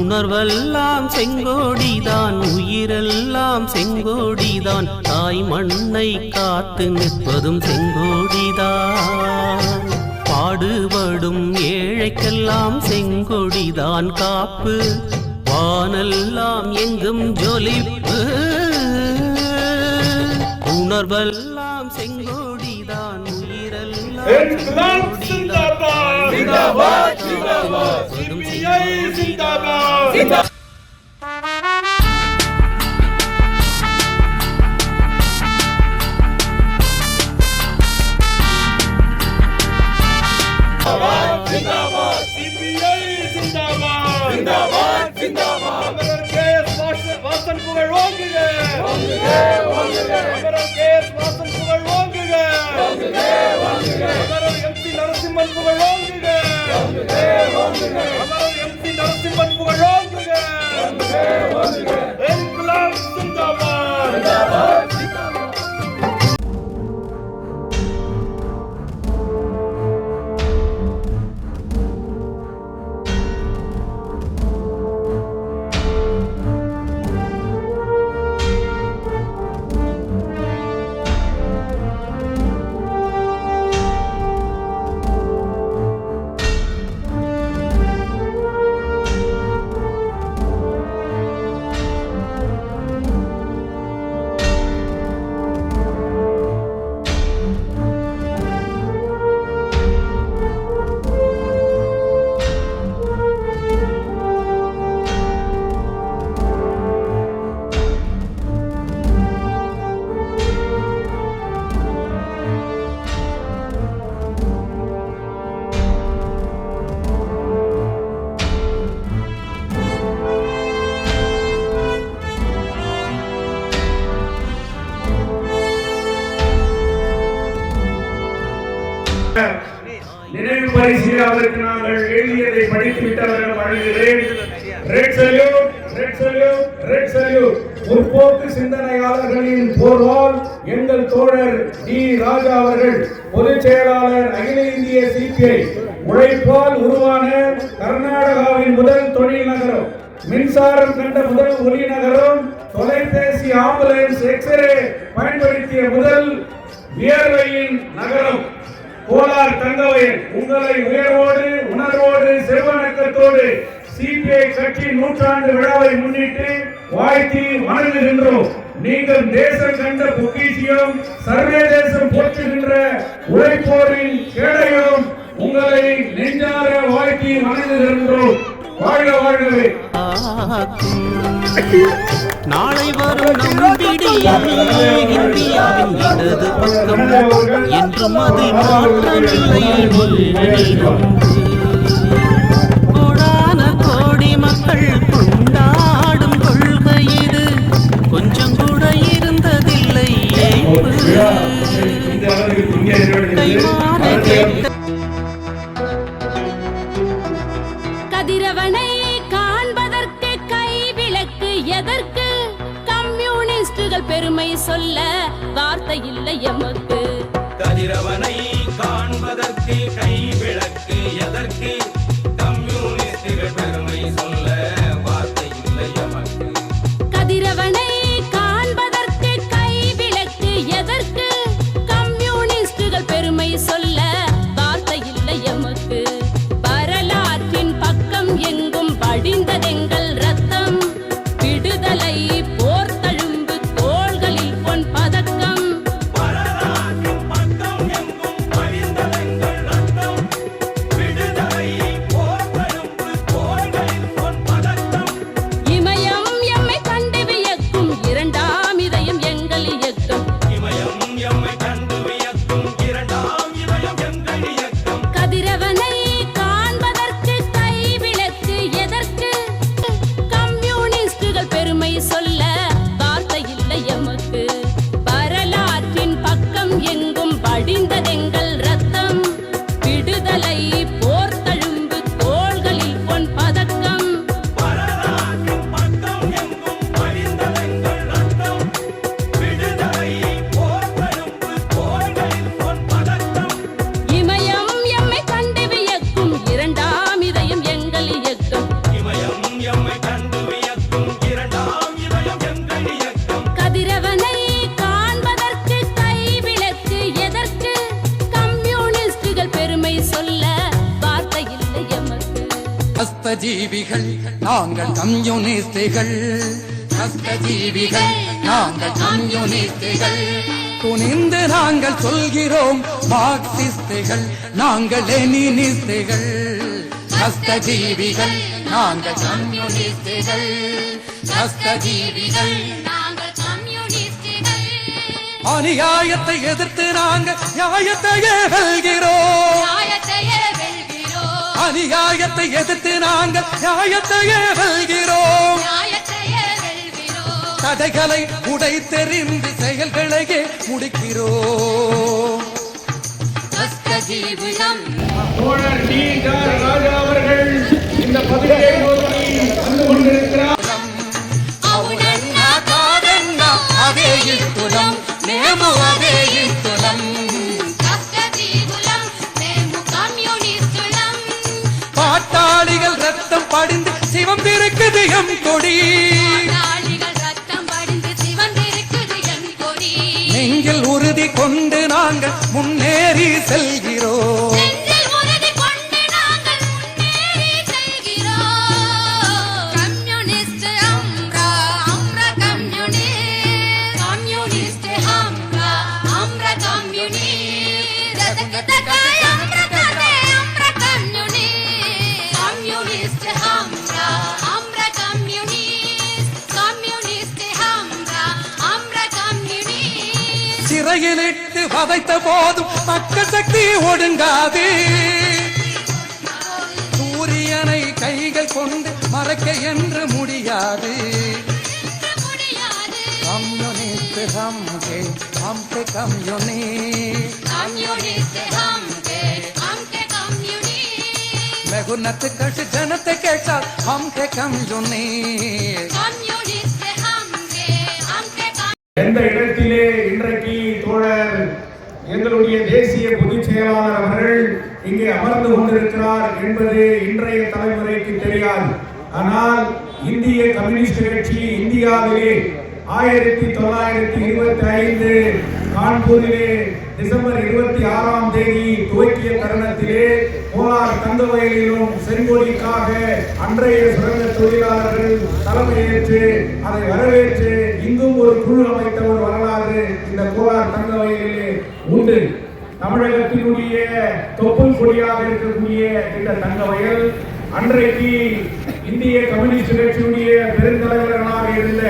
உணர்வெல்லாம் செங்கோடிதான், உயிரெல்லாம் செங்கோடிதான், தாய் மண்ணை காத்து நிற்பதும் செங்கோடிதான். பாடுபடும் ஏழைக்கெல்லாம் செங்கொடிதான் காப்பு, வானெல்லாம் எங்கும் ஜொலிப்பு. உணர்வெல்லாம் செங்கோடிதான், உயிரெல்லாம் செங்கோடிதான். நினைவு பரிசு அவருக்கு நாங்கள் எழுதியதை படித்துவிட்டவர்கள் வழங்குகிறேன். முற்போக்கு சிந்தனையாளர்களின் போர்வால் எங்கள் தோழர் டி. ராஜா அவர்கள், பொதுச் செயலாளர், அகில இந்திய சிபிஐ. உழைப்பால் உருவான கர்நாடகாவின் முதல் தொழில் நகரம், மின்சாரம் கண்ட முதல் ஒலி நகரம், தொலைபேசி, ஆம்புலன்ஸ், எக்ஸ்ரே பயன்படுத்திய முதல் வியர்வையின் நகரம் கோலார் தங்கவயல். உங்களை உயர்வோடு உணர்வோடு செவ்வணக்கத்தோடு சிபிஐ கட்சி நூற்றாண்டு விழாவை முன்னிட்டு வாழ்த்தி வணங்குகின்றோம். நீங்கள் தேசம் கண்ட பொக்கிஷியம், சர்வதேசம் போற்றுகின்ற உழைப்போரின் கேடயம். உங்களை நெஞ்சார வாழ்த்தி வணங்குகின்றோம். வாழ்க வாழ்கவே. நாளை வரும் நம்பிடியில் இந்தியாவின் இடது பக்கம் என்றும் அது மாற்றமில்லை. கோடான கோடி மக்கள் கொண்டாடும் கொள்கை இது, கொஞ்சம் கூட இருந்ததில்லை. கதிரவனை காண்பதற்கு கைவிளக்கு எதற்கு? கம்யூனிஸ்டுகள் பெருமை சொல்ல வார்த்தை இல்லை எமக்கு. கதிரவனை காண்பதற்கு கைவிளக்கு எதற்கு? கம்யூனிஸ்டுகள் பெருமை சொல்ல வார்த்தை இல்லை எமக்கு. கதிரவனை காண்பதற்கு கைவிளக்கு எதற்கு? கம்யூனிஸ்டுகள் பெருமை சொல்ல வார்த்தை இல்லை எமக்கு. வரலாற்றின் பக்கம் எங்கும் படிந்ததெங்கள் ரத்தம், விடுதலை போர் தழும்பு தோள்களில் பொன் பதக்கம். வரலாற்றின் பக்கம் எங்கும் படிந்ததெங்கள் ரத்தம், விடுதலை கஷ்டஜீவிகள் நாங்கள் கம்யூனிஸ்டுகள், கஷ்டஜீவிகள் நாங்கள் கம்யூனிஸ்டுகள். துணிந்து நாங்கள் சொல்கிறோம் மார்க்சிஸ்டுகள், நாங்கள் லெனினிஸ்டுகள். கஷ்டஜீவிகள் நாங்கள் கம்யூனிஸ்டுகள், கஷ்டஜீவிகள் நாங்கள் கம்யூனிஸ்டுகள். அநியாயத்தை எதிர்த்து நாங்கள் நியாயத்தையே வெல்கிறோம். நியாயத்தையே வெல்கிறோம். அநியாயத்தை எதிர்த்து நாங்கள் நியாயத்தையே வெல்கிறோம். நியாயத்தையே வெல்கிறோம். தடைகளை உடைத்தெறிந்து செயல்களையே முடிக்கிறோம். கஷ்டஜீவிகள் தோழர் டி. ராஜா அவர்கள் இந்த பகுதியை நோக்கி வந்து கொண்டிருக்கிறார். అవునన్నా కాదన్నా అవే ఇస్తులం, మేము అవే ఇస్తులం. కష్టజీవులం మేము కమ్యూనిస్టులం. பாட்டாளிகள் ரத்தம் படிந்து சிவந்திருக்குது எம் கொடி. பாட்டாளிகள் ரத்தம் படிந்து சிவந்திருக்குது எம் கொடி. நெஞ்சில் உறுதி கொண்டு நாங்கள் முன்னேறி செல்கிறோம். நெஞ்சில் உறுதி கொண்டு நாங்கள் முன்னேறி செல்கிறோம். கம்யூனிஸ்ட் அம்ரா அம்ரா கம்யூனிஸ்ட். கம்யூனிஸ்ட் அம்ரா அம்ரா கம்யூனிஸ்ட். ததகதகாய் அம்ரா ததே அம்ரா கம்யூனிஸ்ட். கம்யூனிஸ்ட் அம்ரா அம்ரா கம்யூனிஸ்ட். கம்யூனிஸ்ட் அம்ரா அம்ரா கம்யூனிஸ்ட். சிறையிலிட்டு வதைத்த போதும் மக்கள் சக்தி ஒடுங்காது. சூரியனை கைகள் கொண்டு மறைக்க என்று முடியாது. முடியாது. கம்யூனிஸ்ட் ஹம்கே ஹம்கே கம்யூனிஸ்ட். கம்யூனிஸ்ட் ஹம்கே ஹம்கே கம்யூனிஸ்ட். மெகுனத்து கட்சி ஜனத்தை கேட்டால் ஹம்கே கம்யூனிஸ்ட். கம்யூனிஸ்ட் ஹம்கே ஹம்கே எந்த இடத்திலே இன்றைக்கு தோழர் எங்களுடைய தேசிய பொதுச் செயலாளர் அவர்கள் இங்கே அமர்ந்து கொண்டிருக்கிறார் என்பது இன்றைய தலைமுறைக்கு தெரியாது. ஆனால் இந்திய கம்யூனிஸ்ட் கட்சி இந்தியாவிலே 1925 கான்பூரிலே டிசம்பர் 26ஆம் தேதி துவக்கிய தருணத்திலே கோலார் தங்கவயலிலும் செங்கோடிக்காக அன்றைய சுரங்க தொழிலாளர்கள் தலைமையேற்று அதை வரவேற்று இங்கும் ஒரு குழு அமைத்த ஒரு வரலாறு இந்த கோலார் தங்கவயலிலே உண்டு. தமிழகத்தினுடைய தொப்புள் கொடியாக இருக்கக்கூடிய இந்த தங்கவயல் அன்றைக்கு இந்திய கம்யூனிஸ்ட் கட்சியுடைய பெருந்தலைவர்களாக இருந்த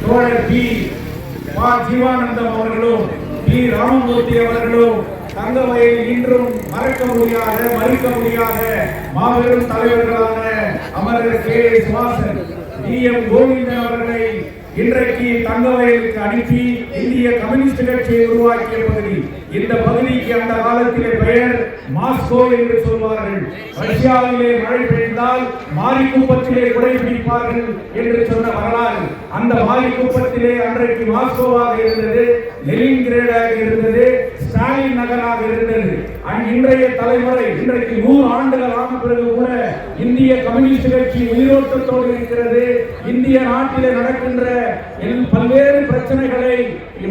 தோழர் பி. ஜீவானந்தம் அவர்களும் பி. ராமமூர்த்தி அவர்களும் தங்கவயலில் இன்றும் மறக்க முடியாத மறுக்க முடியாத மாபெரும் தலைவர்களான அமரர் கே. சுவாசன், டி. எம். கோவிந்தன் அவர்களை இன்றைக்கு தங்கவயலுக்கு அனுப்பி இந்திய கம்யூனிஸ்ட் கட்சியை உருவாக்கிய பகுதி. இந்த பகுதிக்கு அந்த காலத்திலே பெயர் மாஸ்கோ என்று சொல்வார்கள். ரஷ்யாவிலே மழை பெய்தால் மாரிக்குப்பத்திலே குடைபிடிப்பார்கள் என்று சொன்ன வரலாறு. அந்த மாரிக்குப்பத்திலே அன்றைக்கு மாஸ்கோவாக இருந்தது, லெனின்கிரேடாக இருந்தது, ஸ்டாலின் நகராக இருந்தது. இன்றைய தலைமுறை இன்றைக்கு 100 ஆண்டுகள் ஆன பிறகு கூட இந்திய கம்யூனிஸ்ட் கட்சி உயிரோட்டத்தோடு இருக்கிறது. இந்திய நாட்டிலே நடக்கின்ற பல்வேறு பிரச்சனைகளை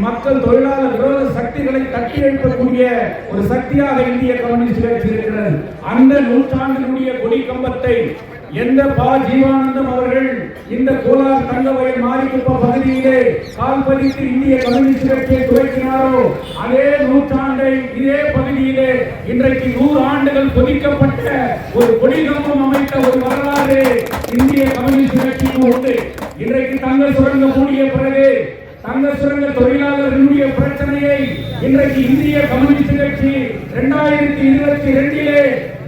மக்கள் தொழிலாளர் விரோத சக்திகளை தட்டி எழுப்பக்கூடிய ஒரு சக்தியாக இந்திய கம்யூனிஸ்ட் கட்சி இருக்கிறது. அந்த நூற்றாண்டினுடைய கொடி கம்பத்தை எந்த பா. ஜீவானந்தம் அவர்கள் இந்த கோலார் தங்கவயல் மாரிக்குப்ப பகுதியிலே கால் பதித்து இந்திய கம்யூனிஸ்ட் கட்சியை துவக்கினாரோ அதே நூற்றாண்டை இதே பகுதியிலே இன்றைக்கு 100 ஆண்டுகள் பொதிக்கப்பட்ட ஒரு கொடிகம்பம் அமைத்த ஒரு வரலாறு இந்திய கம்யூனிஸ்ட் கட்சிக்கு உண்டு. இன்றைக்கு தங்க சுரங்க மூடிய பிறகு தங்க சுரங்க தொழிலாளர்களுடைய பிரச்சனையை இன்றைக்கு இந்திய கம்யூனிஸ்ட் கட்சி 2022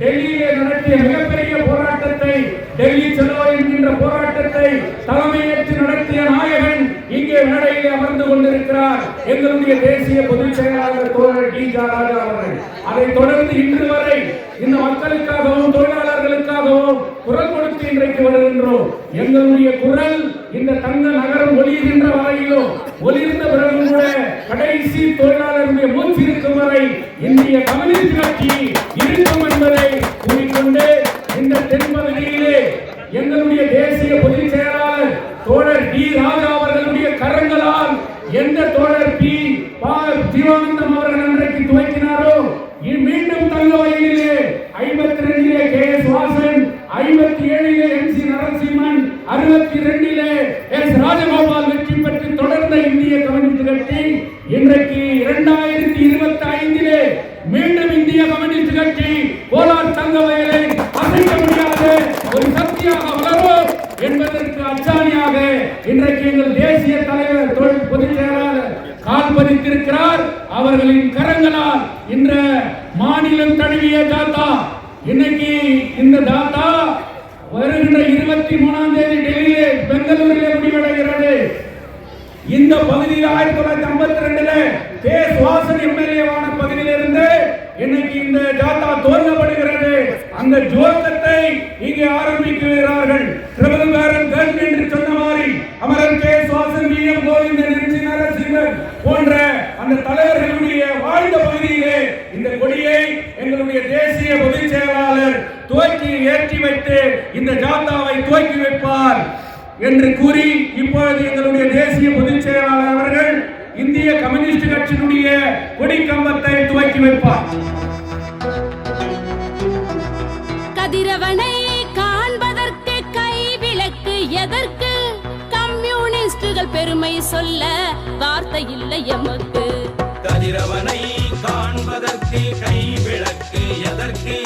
டெல்லியிலே நடத்திய மிகப்பெரிய போராட்டத்தை, டெல்லி செலோ என்கின்ற போராட்டத்தை தலைமையேற்று நடத்திய நாயகன் இங்கே மேடையிலே அமர்ந்து கொண்டிருக்கிறார். எங்களுடைய தேசிய பொதுச் செயலாளர் தோழர் டி. ராஜா அவர்கள். அதைத் தொடர்ந்து இன்று வரை இந்த மக்களுக்காகவும் தொழிலாளர்களுக்காகவும் குரல் கொடுத்து இன்றைக்கு வருகின்றோம். எங்களுடைய குரல் இந்த தங்க நகரம் ஒளிர்கின்ற வரையிலும் ஒளிர்ந்த பிறகு கூட கடைசி தொழிலாளர்களுடைய மூச்சு இருக்கும் வரை இந்திய கம்யூனிஸ்ட் கட்சி இருக்கும் என்பதை கூறிக்கொண்டு இந்த தென்பகுதியிலே எங்களுடைய தேசிய பொதுச் செயலாளர் தோழர் டி. ராஜா அவர்களுடைய கரங்களால் எந்த தோழர் பி. ஜீவானந்தம் அவர்கள் அன்றைக்கு துவக்கினாரோ மீண்டும் தங்கவயலிலே 52 K. S. Vasan, 57 1982 S Rajagopal வெற்றி பெற்று தொடர்ந்த இந்திய கம்யூனிஸ்ட் கட்சி இன்றைக்கு 2025 மீண்டும் இந்திய கம்யூனிஸ்ட் கட்சி கோலார் தங்கவயலை அசைக்க முடியாத ஒரு சக்தியாக வளரும் என்பதற்கு அச்சாணியாக இன்றைக்கு எங்கள் தேசிய தலைவர் பொதுச் செயலாளர் கால் பதித்திருக்கிறார். அவர்களின் கரங்களால் இந்த மாநிலம் தழுவிய ஜாத்தா இன்னைக்கு இந்த ஜாத்தா வருகின்ற 23ஆம் தேதி டெல்லியிலே பெங்களூரிலே முடிவடைகிறது. இந்த பகுதியில் 1952 கே சுவாசன் எம்எல்ஏவான பகுதியிலிருந்து இன்னைக்கு இந்த ஜாத்தா துவங்கப்படுகிறது. அந்த துவக்கத்தை இங்கே ஆரம்பிக்கிறார்கள். பிரபலகாரன் கண் என்று சொன்ன மாதிரி அமரர் K Swasan, V M Govindan, Narasimhan போன்ற அந்த தலைவர்களுடைய வாழ்ந்த பகுதியிலே இந்த கொடியை எங்களுடைய தேசிய பொதுச் செயலாளர் துவக்கி ஏற்றி வைத்து இந்த ஜாத்தாவை துவக்கி வைப்பார் என்று கூறி இப்பொழுது எங்களுடைய தேசிய பொதுச் செயலாளர் அவர்கள் இந்திய கம்யூனிஸ்ட் கட்சியினுடைய கொடி கம்பத்தை துவக்கி வைப்பார். கதிரவனை காண்பதற்கு கை விளக்கு எதற்கு? கம்யூனிஸ்டுகள் பெருமை சொல்ல வார்த்தை இல்லை எமக்கு. கதிரவனை காண்பதற்கு கை விளக்கு எதற்கு?